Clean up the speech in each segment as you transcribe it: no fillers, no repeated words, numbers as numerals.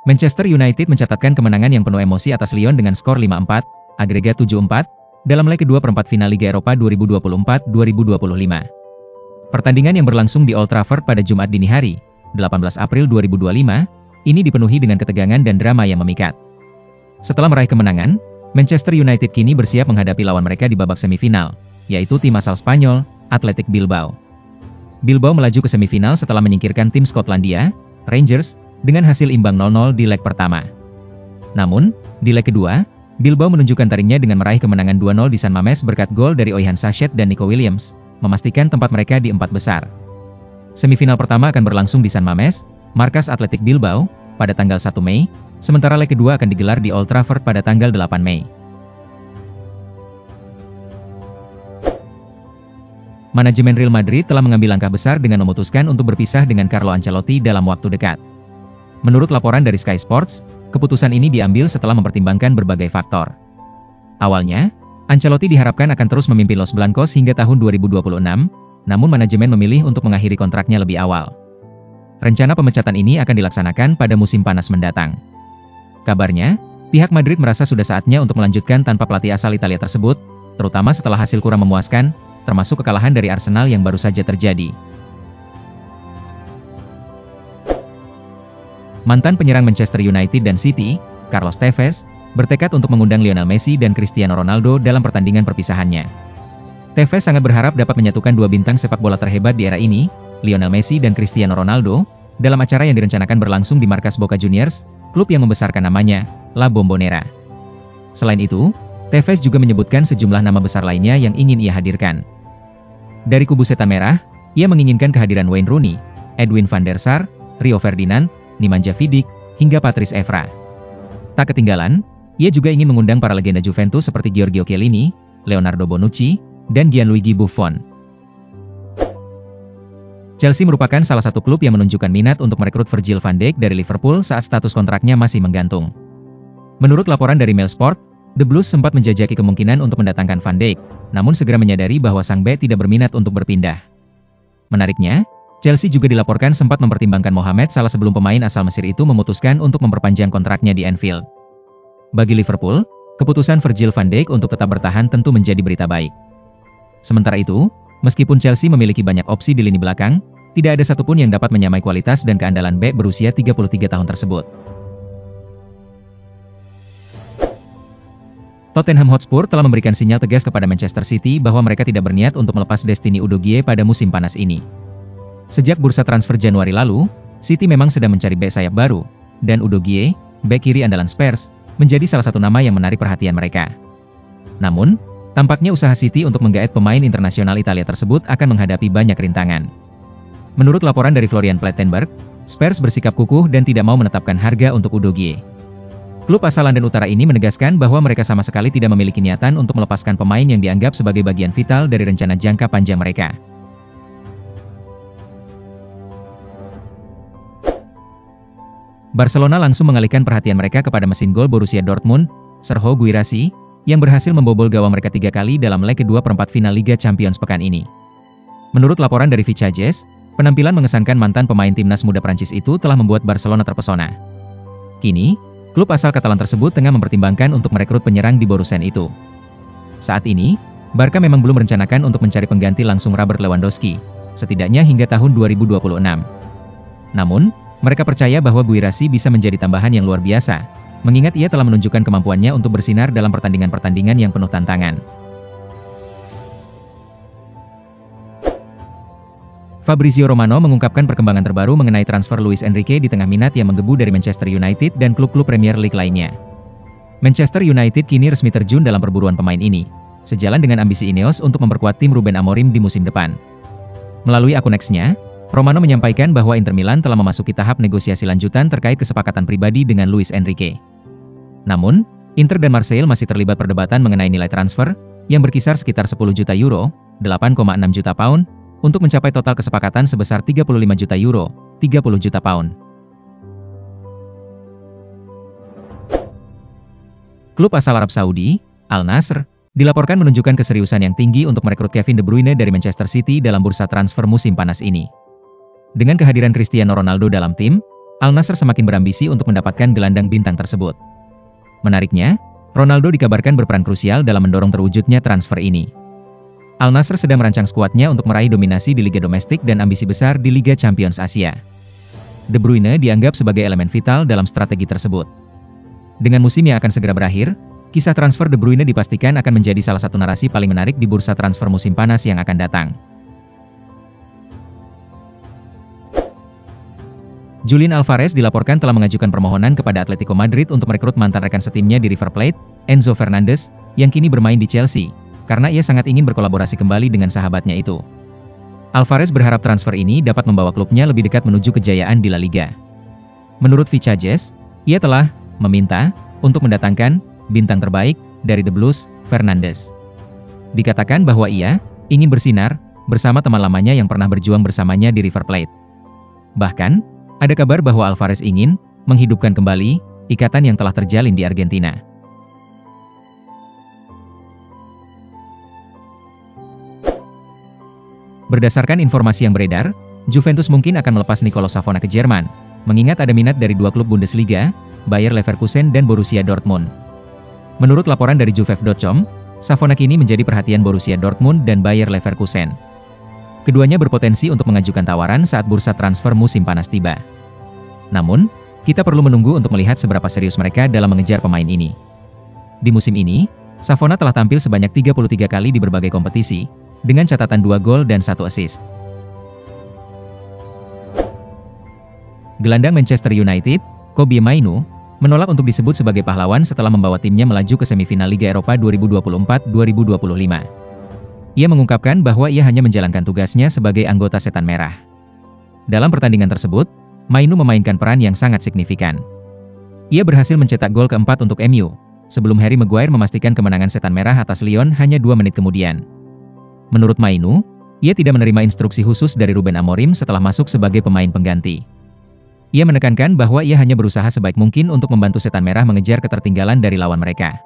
Manchester United mencatatkan kemenangan yang penuh emosi atas Lyon dengan skor 5-4, agregat 7-4, dalam leg kedua perempat final Liga Eropa 2024-2025. Pertandingan yang berlangsung di Old Trafford pada Jumat dini hari, 18 April 2025, ini dipenuhi dengan ketegangan dan drama yang memikat. Setelah meraih kemenangan, Manchester United kini bersiap menghadapi lawan mereka di babak semifinal, yaitu tim asal Spanyol, Athletic Bilbao. Bilbao melaju ke semifinal setelah menyingkirkan tim Skotlandia, Rangers, dengan hasil imbang 0-0 di leg pertama. Namun, di leg kedua, Bilbao menunjukkan taringnya dengan meraih kemenangan 2-0 di San Mamés berkat gol dari Oihan Sachet dan Nico Williams, memastikan tempat mereka di 4 besar. Semifinal pertama akan berlangsung di San Mamés, markas Athletic Bilbao, pada tanggal 1 Mei, sementara leg kedua akan digelar di Old Trafford pada tanggal 8 Mei. Manajemen Real Madrid telah mengambil langkah besar dengan memutuskan untuk berpisah dengan Carlo Ancelotti dalam waktu dekat. Menurut laporan dari Sky Sports, keputusan ini diambil setelah mempertimbangkan berbagai faktor. Awalnya, Ancelotti diharapkan akan terus memimpin Los Blancos hingga tahun 2026, namun manajemen memilih untuk mengakhiri kontraknya lebih awal. Rencana pemecatan ini akan dilaksanakan pada musim panas mendatang. Kabarnya, pihak Madrid merasa sudah saatnya untuk melanjutkan tanpa pelatih asal Italia tersebut, terutama setelah hasil kurang memuaskan, termasuk kekalahan dari Arsenal yang baru saja terjadi. Mantan penyerang Manchester United dan City, Carlos Tevez, bertekad untuk mengundang Lionel Messi dan Cristiano Ronaldo dalam pertandingan perpisahannya. Tevez sangat berharap dapat menyatukan dua bintang sepak bola terhebat di era ini, Lionel Messi dan Cristiano Ronaldo, dalam acara yang direncanakan berlangsung di markas Boca Juniors, klub yang membesarkan namanya, La Bombonera. Selain itu, Tevez juga menyebutkan sejumlah nama besar lainnya yang ingin ia hadirkan. Dari kubu setan merah, ia menginginkan kehadiran Wayne Rooney, Edwin van der Sar, Rio Ferdinand, Nemanja Vidic, hingga Patrice Evra. Tak ketinggalan, ia juga ingin mengundang para legenda Juventus seperti Giorgio Chiellini, Leonardo Bonucci, dan Gianluigi Buffon. Chelsea merupakan salah satu klub yang menunjukkan minat untuk merekrut Virgil van Dijk dari Liverpool saat status kontraknya masih menggantung. Menurut laporan dari Mailsport, The Blues sempat menjajaki kemungkinan untuk mendatangkan Van Dijk, namun segera menyadari bahwa sang bek tidak berminat untuk berpindah. Menariknya, Chelsea juga dilaporkan sempat mempertimbangkan Mohamed Salah sebelum pemain asal Mesir itu memutuskan untuk memperpanjang kontraknya di Anfield. Bagi Liverpool, keputusan Virgil van Dijk untuk tetap bertahan tentu menjadi berita baik. Sementara itu, meskipun Chelsea memiliki banyak opsi di lini belakang, tidak ada satupun yang dapat menyamai kualitas dan keandalan bek berusia 33 tahun tersebut. Tottenham Hotspur telah memberikan sinyal tegas kepada Manchester City bahwa mereka tidak berniat untuk melepas Destiny Udogie pada musim panas ini. Sejak bursa transfer Januari lalu, City memang sedang mencari bek sayap baru, dan Udogie, bek kiri andalan Spurs, menjadi salah satu nama yang menarik perhatian mereka. Namun, tampaknya usaha City untuk menggaet pemain internasional Italia tersebut akan menghadapi banyak rintangan. Menurut laporan dari Florian Plettenberg, Spurs bersikap kukuh dan tidak mau menetapkan harga untuk Udogie. Klub asal London Utara ini menegaskan bahwa mereka sama sekali tidak memiliki niatan untuk melepaskan pemain yang dianggap sebagai bagian vital dari rencana jangka panjang mereka. Barcelona langsung mengalihkan perhatian mereka kepada mesin gol Borussia Dortmund, Serhou Guirassy, yang berhasil membobol gawang mereka 3 kali dalam leg kedua perempat final Liga Champions pekan ini. Menurut laporan dari Vichages, penampilan mengesankan mantan pemain timnas muda Prancis itu telah membuat Barcelona terpesona. Kini, klub asal Katalan tersebut tengah mempertimbangkan untuk merekrut penyerang di Borussen itu. Saat ini, Barca memang belum merencanakan untuk mencari pengganti langsung Robert Lewandowski, setidaknya hingga tahun 2026. Namun, mereka percaya bahwa Guirassy bisa menjadi tambahan yang luar biasa, mengingat ia telah menunjukkan kemampuannya untuk bersinar dalam pertandingan-pertandingan yang penuh tantangan. Fabrizio Romano mengungkapkan perkembangan terbaru mengenai transfer Luis Enrique di tengah minat yang menggebu dari Manchester United dan klub-klub Premier League lainnya. Manchester United kini resmi terjun dalam perburuan pemain ini, sejalan dengan ambisi Ineos untuk memperkuat tim Ruben Amorim di musim depan. Melalui akun X-nya, Romano menyampaikan bahwa Inter Milan telah memasuki tahap negosiasi lanjutan terkait kesepakatan pribadi dengan Luis Enrique. Namun, Inter dan Marseille masih terlibat perdebatan mengenai nilai transfer, yang berkisar sekitar 10 juta euro, 8,6 juta pound, untuk mencapai total kesepakatan sebesar 35 juta euro, 30 juta pound. Klub asal Arab Saudi, Al Nassr, dilaporkan menunjukkan keseriusan yang tinggi untuk merekrut Kevin De Bruyne dari Manchester City dalam bursa transfer musim panas ini. Dengan kehadiran Cristiano Ronaldo dalam tim, Al Nassr semakin berambisi untuk mendapatkan gelandang bintang tersebut. Menariknya, Ronaldo dikabarkan berperan krusial dalam mendorong terwujudnya transfer ini. Al Nassr sedang merancang skuadnya untuk meraih dominasi di liga domestik dan ambisi besar di Liga Champions Asia. De Bruyne dianggap sebagai elemen vital dalam strategi tersebut. Dengan musim yang akan segera berakhir, kisah transfer De Bruyne dipastikan akan menjadi salah satu narasi paling menarik di bursa transfer musim panas yang akan datang. Julian Alvarez dilaporkan telah mengajukan permohonan kepada Atletico Madrid untuk merekrut mantan rekan setimnya di River Plate, Enzo Fernandez, yang kini bermain di Chelsea, karena ia sangat ingin berkolaborasi kembali dengan sahabatnya itu. Alvarez berharap transfer ini dapat membawa klubnya lebih dekat menuju kejayaan di La Liga. Menurut Vicajes, ia telah meminta untuk mendatangkan bintang terbaik dari The Blues, Fernandes. Dikatakan bahwa ia ingin bersinar bersama teman lamanya yang pernah berjuang bersamanya di River Plate. Bahkan, ada kabar bahwa Alvarez ingin menghidupkan kembali ikatan yang telah terjalin di Argentina. Berdasarkan informasi yang beredar, Juventus mungkin akan melepas Nicolo Savona ke Jerman, mengingat ada minat dari dua klub Bundesliga, Bayer Leverkusen dan Borussia Dortmund. Menurut laporan dari Juve.com, Savona kini menjadi perhatian Borussia Dortmund dan Bayer Leverkusen. Keduanya berpotensi untuk mengajukan tawaran saat bursa transfer musim panas tiba. Namun, kita perlu menunggu untuk melihat seberapa serius mereka dalam mengejar pemain ini. Di musim ini, Savona telah tampil sebanyak 33 kali di berbagai kompetisi, dengan catatan 2 gol dan 1 assist. Gelandang Manchester United, Kobbie Mainoo, menolak untuk disebut sebagai pahlawan setelah membawa timnya melaju ke semifinal Liga Eropa 2024-2025. Ia mengungkapkan bahwa ia hanya menjalankan tugasnya sebagai anggota Setan Merah. Dalam pertandingan tersebut, Mainoo memainkan peran yang sangat signifikan. Ia berhasil mencetak gol keempat untuk MU, sebelum Harry Maguire memastikan kemenangan Setan Merah atas Lyon hanya 2 menit kemudian. Menurut Mainoo, ia tidak menerima instruksi khusus dari Ruben Amorim setelah masuk sebagai pemain pengganti. Ia menekankan bahwa ia hanya berusaha sebaik mungkin untuk membantu Setan Merah mengejar ketertinggalan dari lawan mereka.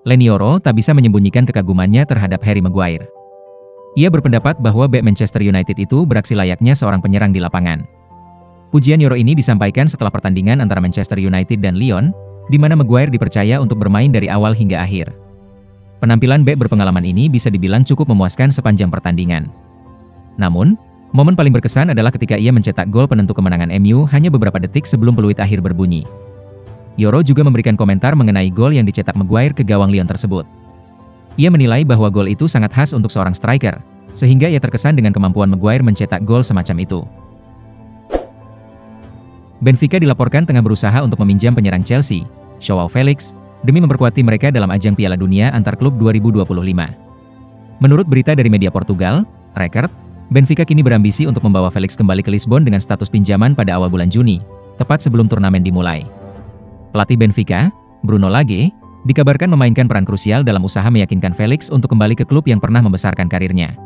Lenioro tak bisa menyembunyikan kekagumannya terhadap Harry Maguire. Ia berpendapat bahwa bek Manchester United itu beraksi layaknya seorang penyerang di lapangan. Pujian Yoro ini disampaikan setelah pertandingan antara Manchester United dan Lyon, di mana Maguire dipercaya untuk bermain dari awal hingga akhir. Penampilan bek berpengalaman ini bisa dibilang cukup memuaskan sepanjang pertandingan. Namun, momen paling berkesan adalah ketika ia mencetak gol penentu kemenangan MU hanya beberapa detik sebelum peluit akhir berbunyi. Yoro juga memberikan komentar mengenai gol yang dicetak Maguire ke gawang Lyon tersebut. Ia menilai bahwa gol itu sangat khas untuk seorang striker, sehingga ia terkesan dengan kemampuan Maguire mencetak gol semacam itu. Benfica dilaporkan tengah berusaha untuk meminjam penyerang Chelsea, Joao Felix, demi memperkuat tim mereka dalam ajang Piala Dunia antar klub 2025. Menurut berita dari media Portugal, Record, Benfica kini berambisi untuk membawa Felix kembali ke Lisbon dengan status pinjaman pada awal bulan Juni, tepat sebelum turnamen dimulai. Pelatih Benfica, Bruno Lage, dikabarkan memainkan peran krusial dalam usaha meyakinkan Felix untuk kembali ke klub yang pernah membesarkan karirnya.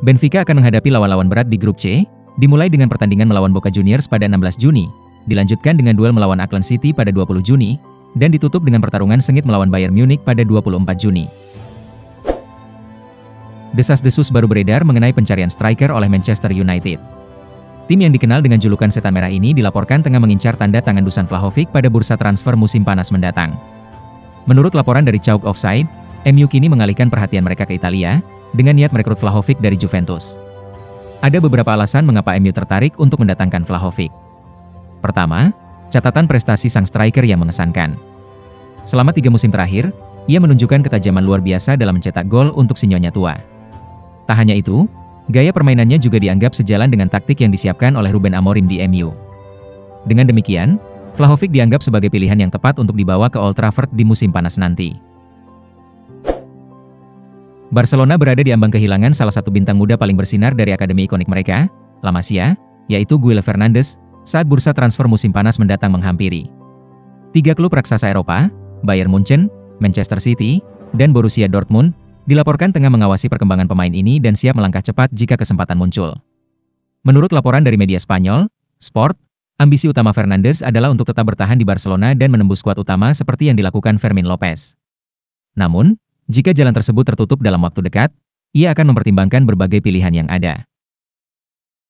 Benfica akan menghadapi lawan-lawan berat di grup C, dimulai dengan pertandingan melawan Boca Juniors pada 16 Juni, dilanjutkan dengan duel melawan Auckland City pada 20 Juni, dan ditutup dengan pertarungan sengit melawan Bayern Munich pada 24 Juni. Desas-desus baru beredar mengenai pencarian striker oleh Manchester United. Tim yang dikenal dengan julukan Setan Merah ini dilaporkan tengah mengincar tanda tangan Dusan Vlahovic pada bursa transfer musim panas mendatang. Menurut laporan dari Chalk Offside, MU kini mengalihkan perhatian mereka ke Italia, dengan niat merekrut Vlahovic dari Juventus. Ada beberapa alasan mengapa MU tertarik untuk mendatangkan Vlahovic. Pertama, catatan prestasi sang striker yang mengesankan. Selama 3 musim terakhir, ia menunjukkan ketajaman luar biasa dalam mencetak gol untuk si nyonya tua. Tak hanya itu, gaya permainannya juga dianggap sejalan dengan taktik yang disiapkan oleh Ruben Amorim di MU. Dengan demikian, Vlahovic dianggap sebagai pilihan yang tepat untuk dibawa ke Old Trafford di musim panas nanti. Barcelona berada di ambang kehilangan salah satu bintang muda paling bersinar dari akademi ikonik mereka, La Masia, yaitu Guille Fernandes, saat bursa transfer musim panas mendatang menghampiri. 3 klub raksasa Eropa, Bayern Munchen, Manchester City, dan Borussia Dortmund, dilaporkan tengah mengawasi perkembangan pemain ini dan siap melangkah cepat jika kesempatan muncul. Menurut laporan dari media Spanyol, Sport, ambisi utama Fernandes adalah untuk tetap bertahan di Barcelona dan menembus skuad utama seperti yang dilakukan Fermin Lopez. Namun, jika jalan tersebut tertutup dalam waktu dekat, ia akan mempertimbangkan berbagai pilihan yang ada.